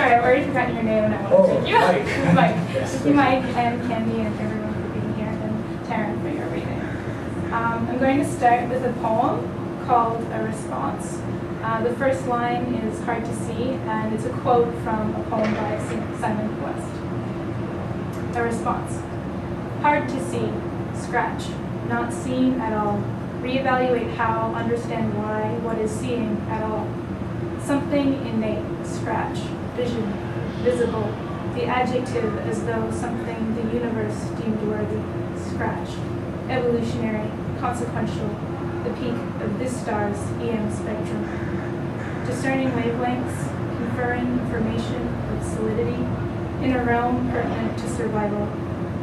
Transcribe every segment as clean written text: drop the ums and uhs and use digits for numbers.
sorry, I've already forgotten your name and I want to thank you. Mike. Mike. Mike and Candy and everyone for being here, and Taryn for your reading. I'm going to start with a poem called A Response. The first line is hard to see, and it's a quote from a poem by Simon West. A response. Hard to see, scratch, not seen at all. Reevaluate how, understand why, what is seeing at all. Something innate, scratch, vision, visible, the adjective as though something the universe deemed worthy, scratch, evolutionary, consequential, the peak of this star's EM spectrum. Discerning wavelengths, conferring information with solidity, in a realm pertinent to survival,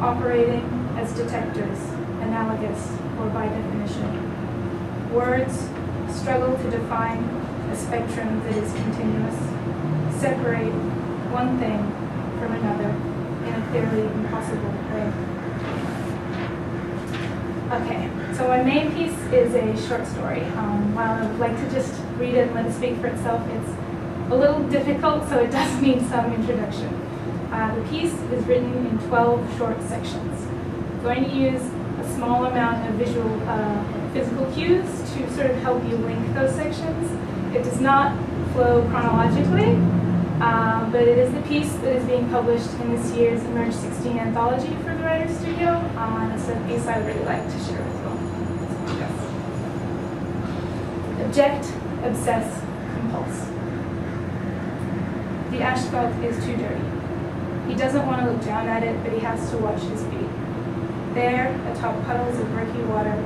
operating as detectors, analogous or by definition. Words struggle to define a spectrum that is continuous, separate one thing from another in a clearly impossible way. Okay, so my main piece is a short story. While I would like to just read it and let it speak for itself, it's a little difficult, so it does need some introduction. The piece is written in 12 short sections. I'm going to use a small amount of physical cues to sort of help you link those sections. It does not flow chronologically, but it is the piece that is being published in this year's Emerge 16 anthology for the Writers Studio, and it's a piece I'd really like to share with you all. Object, obsess, compulse. The asphalt is too dirty. He doesn't want to look down at it, but he has to watch his feet. There, atop puddles of murky water,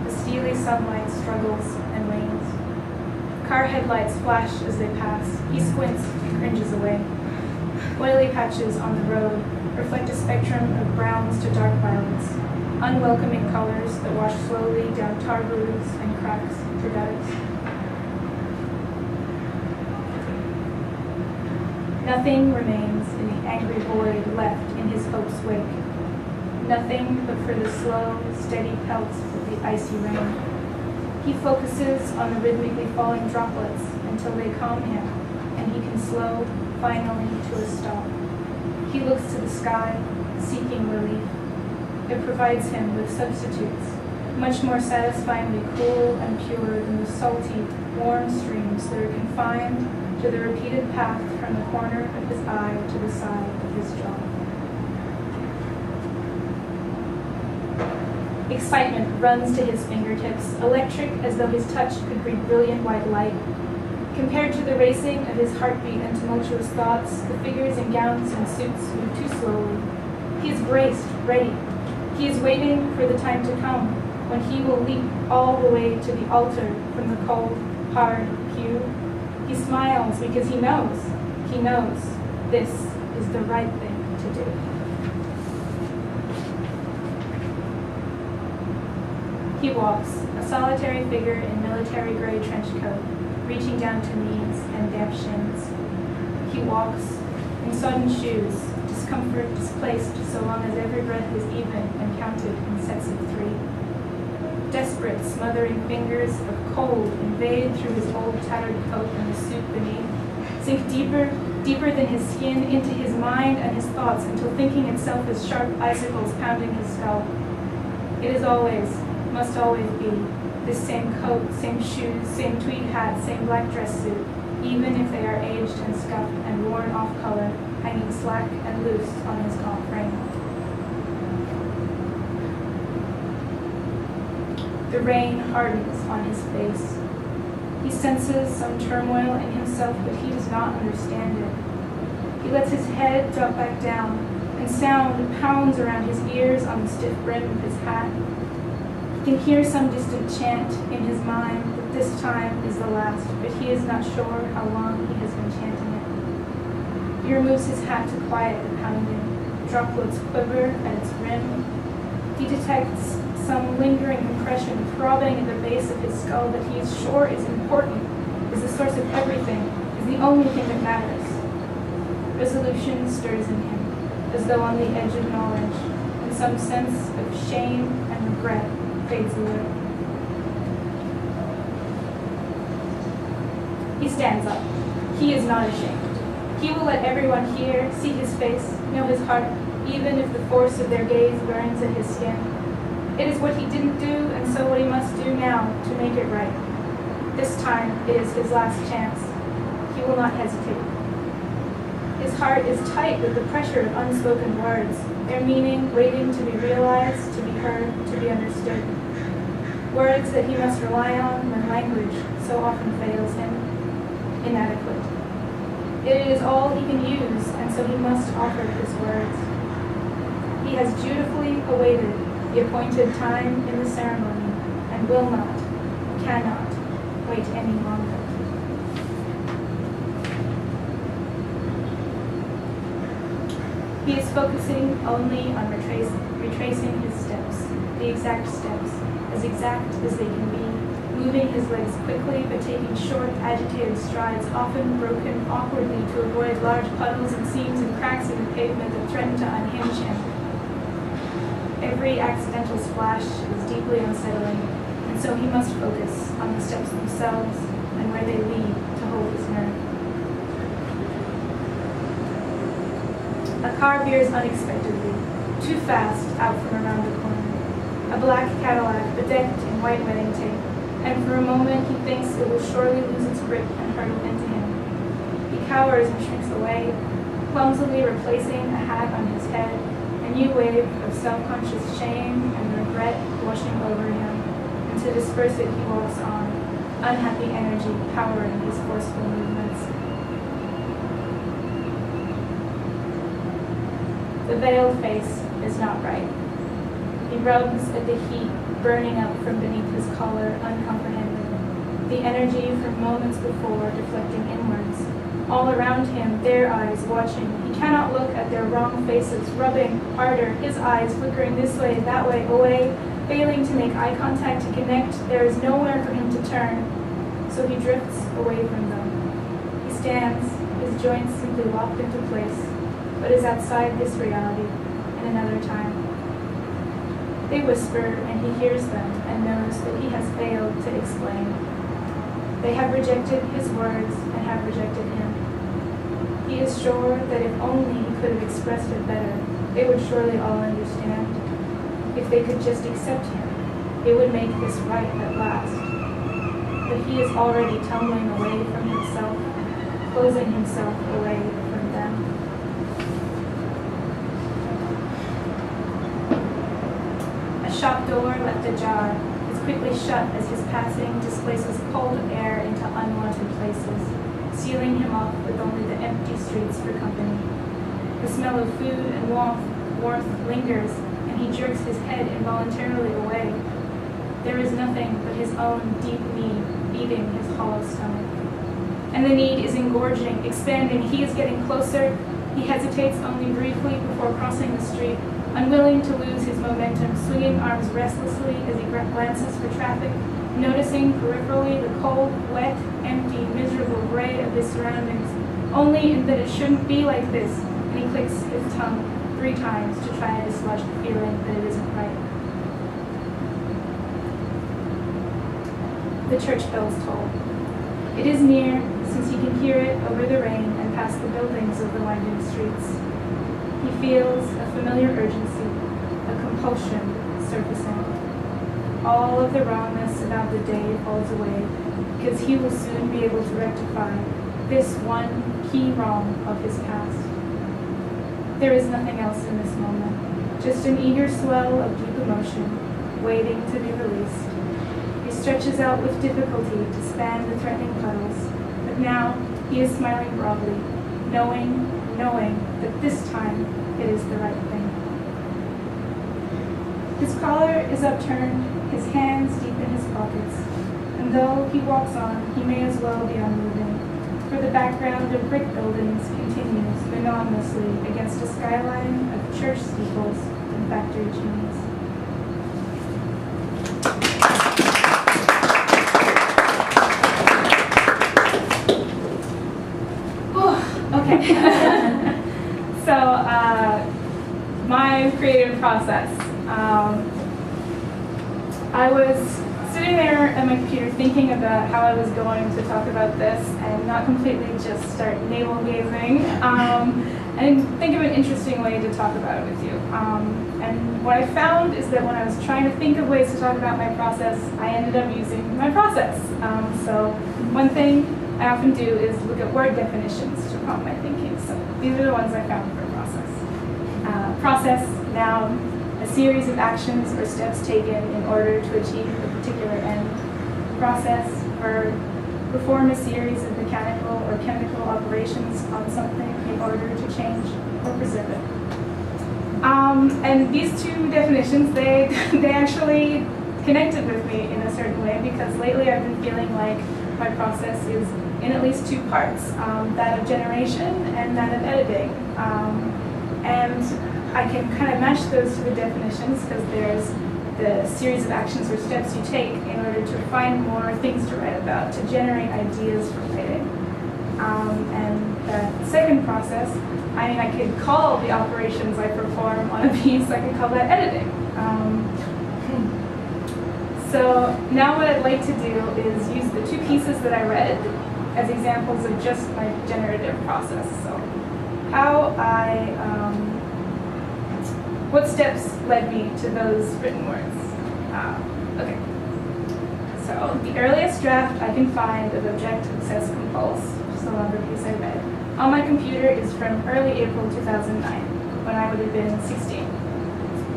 the steely sunlight struggles and wanes. Car headlights flash as they pass. He squints and cringes away. Oily patches on the road reflect a spectrum of browns to dark violets, unwelcoming colors that wash slowly down tar grooves and cracks through gutters. Nothing remains in the angry void left in his hope's wake. Nothing but for the slow, steady pelts of the icy rain. He focuses on the rhythmically falling droplets until they calm him, and he can slow, finally, to a stop. He looks to the sky, seeking relief. It provides him with substitutes, much more satisfyingly cool and pure than the salty, warm streams that are confined to the repeated path from the corner of his eye to the side of his jaw. Excitement runs to his fingertips, electric as though his touch could breed brilliant white light. Compared to the racing of his heartbeat and tumultuous thoughts, the figures in gowns and suits move too slowly. He is braced, ready. He is waiting for the time to come when he will leap all the way to the altar from the cold, hard pew. He smiles because he knows this is the right thing to do. He walks, a solitary figure in military gray trench coat, reaching down to knees and damp shins. He walks in sodden shoes, discomfort displaced so long as every breath is even and counted in sets of 3. Desperate, smothering fingers of cold invade through his old tattered coat and the suit beneath, sink deeper than his skin into his mind and his thoughts until thinking itself is sharp icicles pounding his skull. It is always, must always be, this same coat, same shoes, same tweed hat, same black dress suit, even if they are aged and scuffed and worn off color, hanging slack and loose on his gaunt frame. The rain hardens on his face. He senses some turmoil in himself, but he does not understand it. He lets his head drop back down, and sound pounds around his ears on the stiff brim of his hat. He can hear some distant chant in his mind that this time is the last, but he is not sure how long he has been chanting it. He removes his hat to quiet the pounding. Droplets quiver at its rim. He detects some lingering impression throbbing at the base of his skull that he is sure is important, is the source of everything, is the only thing that matters. Resolution stirs in him, as though on the edge of knowledge, and some sense of shame and regret fades away. He stands up. He is not ashamed. He will let everyone hear, see his face, know his heart, even if the force of their gaze burns at his skin. It is what he didn't do, and so what he must do now to make it right. This time it is his last chance. He will not hesitate. His heart is tight with the pressure of unspoken words, their meaning waiting to be realized, to be heard, to be understood. Words that he must rely on when language so often fails him, inadequate. It is all he can use, and so he must offer his words. He has dutifully awaited the appointed time in the ceremony, and will not, cannot, wait any longer. He is focusing only on retracing his steps, the exact steps, as exact as they can be, moving his legs quickly but taking short, agitated strides, often broken awkwardly to avoid large puddles and seams and cracks in the pavement that threaten to unhinge him. Every accidental splash is deeply unsettling, and so he must focus on the steps themselves and where they lead to hold his nerve. A car veers unexpectedly, too fast out from around the corner. A black Cadillac bedecked in white wedding tape, and for a moment he thinks it will surely lose its grip and hurtle into him. He cowers and shrinks away, clumsily replacing a hat on his head, a new wave of self-conscious shame and regret washing over him, and to disperse it he walks on, unhappy energy powering his forceful movements. The veiled face is not right. He rubs at the heat burning up from beneath his collar, uncomprehending. The energy from moments before deflecting inwards. All around him, their eyes watching. He cannot look at their wrong faces, rubbing harder, his eyes flickering this way, that way, away, failing to make eye contact, to connect. There is nowhere for him to turn, so he drifts away from them. He stands, his joints simply locked into place, but is outside this reality in another time. They whisper, and he hears them and knows that he has failed to explain. They have rejected his words and have rejected him. He is sure that if only he could have expressed it better, they would surely all understand. If they could just accept him, it would make this right at last. But he is already tumbling away from himself, closing himself away from them. A shop door left ajar is quickly shut as his passing displaces cold air into unwanted places, sealing him off with only the empty streets for company. The smell of food and warmth lingers, and he jerks his head involuntarily away. There is nothing but his own deep need beating his hollow stomach. And the need is engorging, expanding. He is getting closer. He hesitates only briefly before crossing the street, unwilling to lose his momentum, swinging arms restlessly as he glances for traffic, noticing peripherally the cold, wet, empty, miserable gray of his surroundings, only in that it shouldn't be like this, and he clicks his tongue 3 times to try to dislodge the feeling that it isn't right. The church bells toll. It is near, since he can hear it over the rain and past the buildings of the winding streets. He feels a familiar urgency, a compulsion surfacing. All of the wrongness about the day falls away, because he will soon be able to rectify this one key wrong of his past. There is nothing else in this moment, just an eager swell of deep emotion, waiting to be released. He stretches out with difficulty to span the threatening puddles, but now he is smiling broadly, knowing that this time it is the right thing. His collar is upturned, his hands deep in his pockets, and though he walks on, he may as well be unmoving, for the background of brick buildings continues monotonously against a skyline of church steeples and factory chimneys. So my creative process. I was sitting there at my computer thinking about how I was going to talk about this and not completely just start navel-gazing, and think of an interesting way to talk about it with you. And what I found is that when I was trying to think of ways to talk about my process, I ended up using my process. So one thing I often do is look at word definitions to prompt my thinking. So these are the ones I found for process. Process, noun, a series of actions or steps taken in order to achieve a particular end. Process, verb, perform a series of mechanical or chemical operations on something in order to change or preserve it. And these two definitions, they actually connected with me in a certain way, because lately I've been feeling like my process is in at least two parts, that of generation and that of editing. And I can kind of match those to the definitions, because there's the series of actions or steps you take in order to find more things to write about, to generate ideas for writing. And that second process, I mean, I could call the operations I perform on a piece, I could call that editing. So now what I'd like to do is use the two pieces that I read as examples of just my generative process. So what steps led me to those written words? Okay. So the earliest draft I can find of Object Obsess Compulse, just the longer piece I read, on my computer is from early April 2009, when I would have been 16.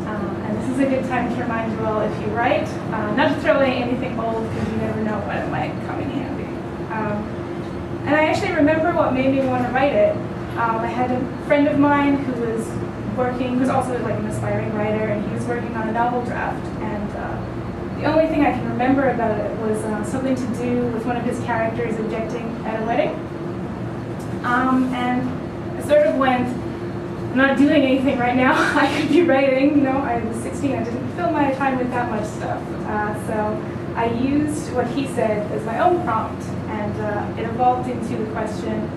And this is a good time to remind you all, if you write, not to throw away anything old, because you never know when it might come in handy. And I actually remember what made me want to write it. I had a friend of mine who was also like an aspiring writer, and he was working on a novel draft. And the only thing I can remember about it was something to do with one of his characters objecting at a wedding. And I sort of went, I'm not doing anything right now. I could be writing. You know, I was 16. I didn't fill my time with that much stuff. So I used what he said as my own prompt, and it evolved into the question,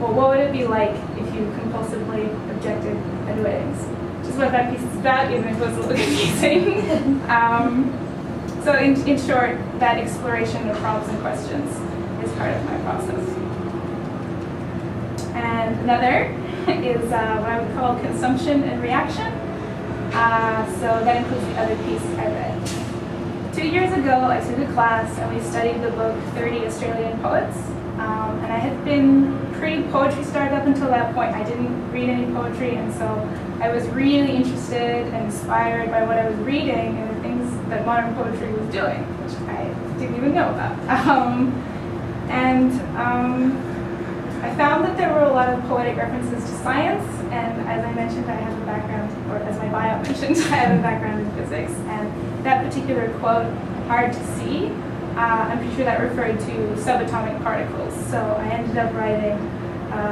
well, what would it be like if you compulsively objected at weddings? Which is what that piece is about, even if it was a little confusing. So in short, that exploration of prompts and questions is part of my process. And another is what I would call consumption and reaction. So that includes the other piece I read. 2 years ago, I took a class and we studied the book 30 Australian Poets. And I had been pretty poetry starved up until that point. I didn't read any poetry, and so I was really interested and inspired by what I was reading and the things that modern poetry was doing, which I didn't even know about. I found that there were a lot of poetic references to science, and as I mentioned, I have a background, or as my bio mentioned, I have a background in physics, and that particular quote, hard to see, I'm pretty sure that referred to subatomic particles. So I ended up writing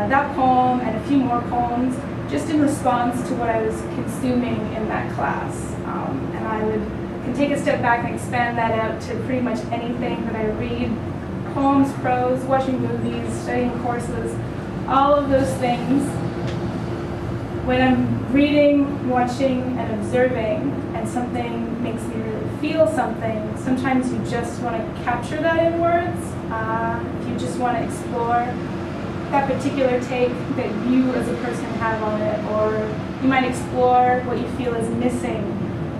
that poem and a few more poems just in response to what I was consuming in that class. And I can take a step back and expand that out to pretty much anything that I read, poems, prose, watching movies, studying courses, all of those things. When I'm reading, watching, and observing, and something makes me really feel something, sometimes you just want to capture that in words. You just want to explore that particular take that you as a person have on it, or you might explore what you feel is missing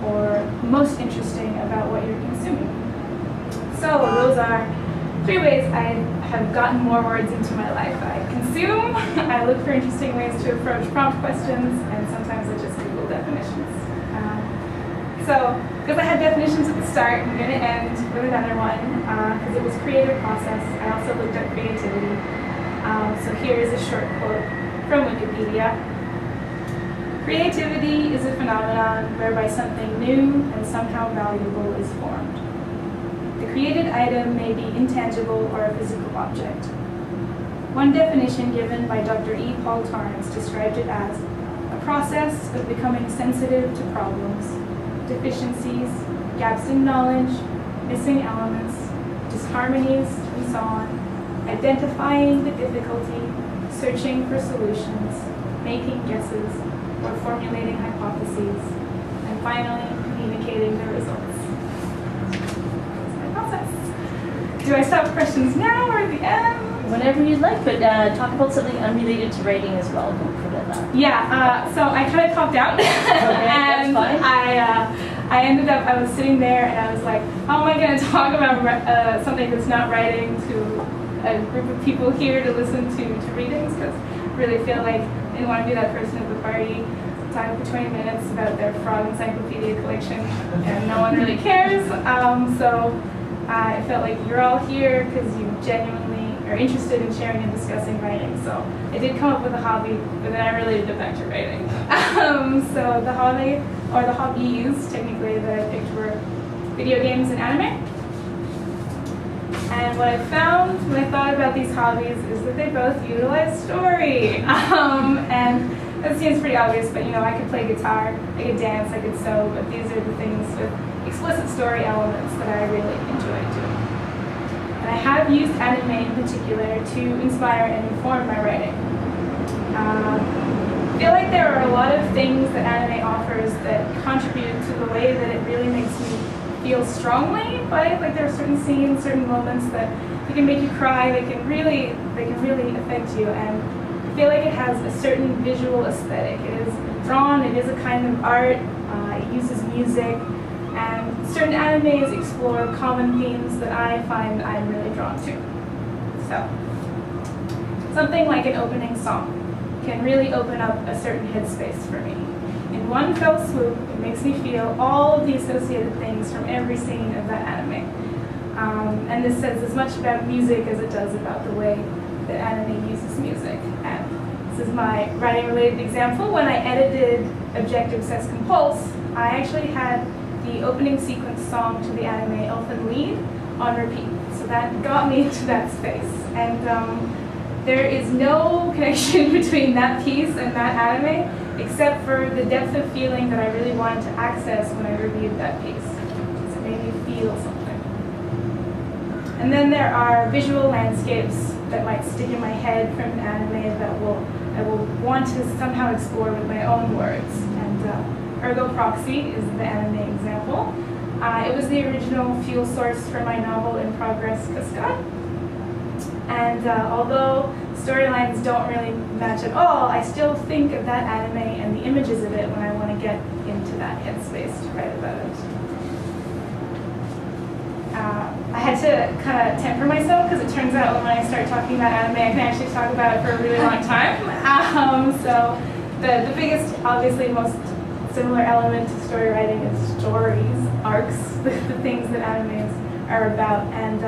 or most interesting about what you're consuming. So those are 3 ways I have gotten more words into my life. I consume, I look for interesting ways to approach prompt questions, and sometimes I just Google definitions. So, because I had definitions at the start, I'm going to end with another one, because it was creative process. I also looked at creativity. So here is a short quote from Wikipedia. Creativity is a phenomenon whereby something new and somehow valuable is formed. The created item may be intangible or a physical object. One definition given by Dr. E. Paul Torrance described it as a process of becoming sensitive to problems, deficiencies, gaps in knowledge, missing elements, disharmonies, and so on, identifying the difficulty, searching for solutions, making guesses, or formulating hypotheses, and finally communicating the results. That's my process. Do I stop questions now or at the end? Whenever you'd like, but talk about something unrelated to writing as well. Don't forget that. Yeah, so I kind of copped out. Okay, and that's fine. I ended up, I was sitting there and I was like, how am I going to talk about something that's not writing to a group of people here to listen to readings? Because I really feel like I didn't want to be that person at the party talking for 20 minutes about their frog encyclopedia collection and no one really cares. So I felt like you're all here because you genuinely are interested in sharing and discussing writing. So I did come up with a hobby, but then I related it back to writing. So the hobby, or the hobbies technically, that I picked were video games and anime. And what I found when I thought about these hobbies is that they both utilize story. And that seems pretty obvious, but I could play guitar, I could dance, I could sew, but these are the things with explicit story elements that I really enjoy doing. And I have used anime in particular to inspire and inform my writing. I feel like there are a lot of things that anime offers that contribute to the way that it really makes me feel strongly by it. Like there are certain scenes, certain moments that they can make you cry, they can really affect you. And I feel like it has a certain visual aesthetic. It is drawn, it is a kind of art, it uses music, and certain animes explore common themes that I find I'm really drawn to. So, something like an opening song can really open up a certain headspace for me. In one fell swoop, it makes me feel all of the associated things from every scene of that anime. And this says as much about music as it does about the way that anime uses music. And this is my writing-related example. When I edited Objective Says Compulse, I actually had the opening sequence song to the anime Elfen Lied on repeat. So that got me into that space. And there is no connection between that piece and that anime except for the depth of feeling that I really wanted to access when I reviewed that piece. So it made me feel something. And then there are visual landscapes that might stick in my head from an anime that I will want to somehow explore with my own words. And Ergo Proxy is the anime example. It was the original fuel source for my novel In Progress, Cascade. And although storylines don't really match at all, I still think of that anime and the images of it when I want to get into that headspace to write about it. I had to kind of temper myself because it turns out when I start talking about anime, I can actually talk about it for a really long time. So the biggest, obviously most similar element to story writing is stories, arcs, the things that animes are about. And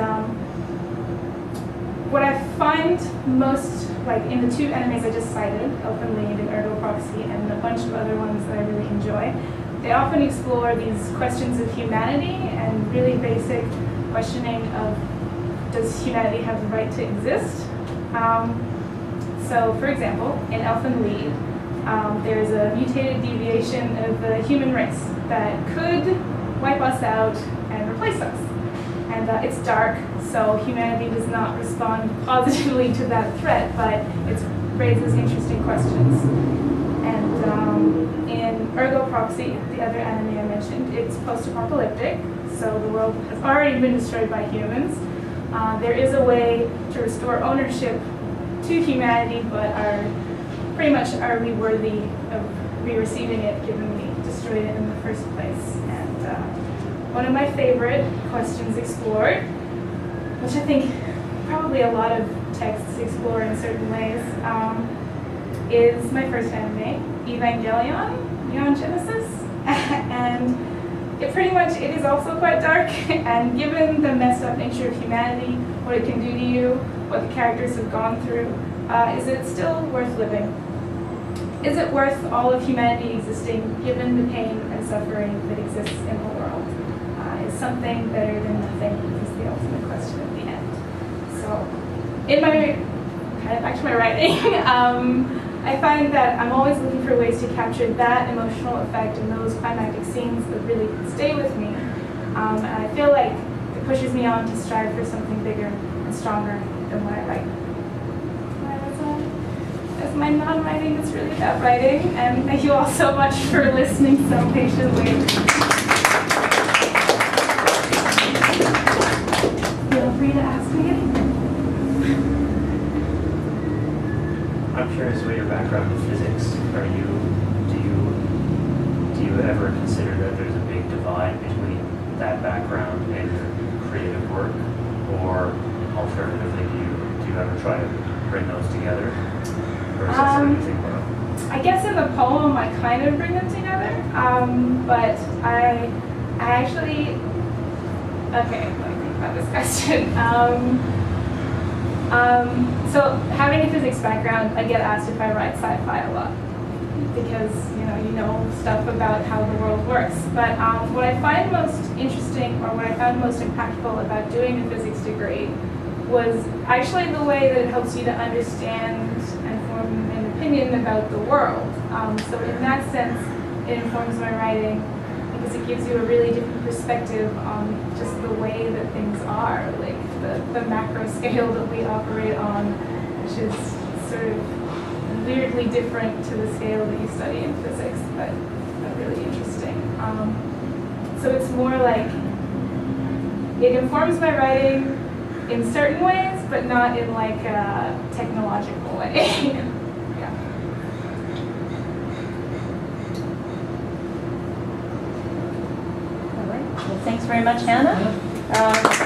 what I find most, like in the two animes I just cited, Elfen Lied and Ergo Proxy, and a bunch of other ones that I really enjoy, they often explore these questions of humanity and really basic questioning of, does humanity have the right to exist? So, for example, in Elfen Lied, there's a mutated deviation of the human race that could wipe us out and replace us. And it's dark, so humanity does not respond positively to that threat, but it raises interesting questions. And in Ergo Proxy, the other anime I mentioned, it's post-apocalyptic, so the world has already been destroyed by humans. There is a way to restore ownership to humanity, but are we worthy of receiving it given we destroyed it in the first place? And one of my favorite questions explored, which I think probably a lot of texts explore in certain ways, is my first anime, Evangelion, Neon Genesis. And it is also quite dark, and given the messed up nature of humanity, what it can do to you, what the characters have gone through, is it still worth living? Is it worth all of humanity existing given the pain and suffering that exists in the world? Is something better than nothing is the ultimate question at the end. So, back to my writing, I find that I'm always looking for ways to capture that emotional effect and those climactic scenes that really stay with me. And I feel like it pushes me on to strive for something bigger and stronger than what I write. That's my non-writing that's really about writing, and thank you all so much for listening so patiently. Yeah. free to ask me anything. I'm curious about your background in physics. Do you ever consider that there's a big divide between that background and your creative work? Or alternatively, do you ever try to bring those together? Or is that something you think about? I guess in the poem I kind of bring them together, but I actually, okay, let me think about this question. So having a physics background, I get asked if I write sci-fi a lot because you know stuff about how the world works. But what I find most interesting, or what I found most impactful about doing a physics degree, was actually the way that it helps you to understand and form an opinion about the world. So in that sense, it informs my writing because it gives you a really different perspective on just the way that things are, like the macro scale that we operate on, which is sort of weirdly different to the scale that you study in physics, but really interesting. So it's more like it informs my writing in certain ways, but not in like a technological way. Yeah. All right. Well, thanks very much, Hannah.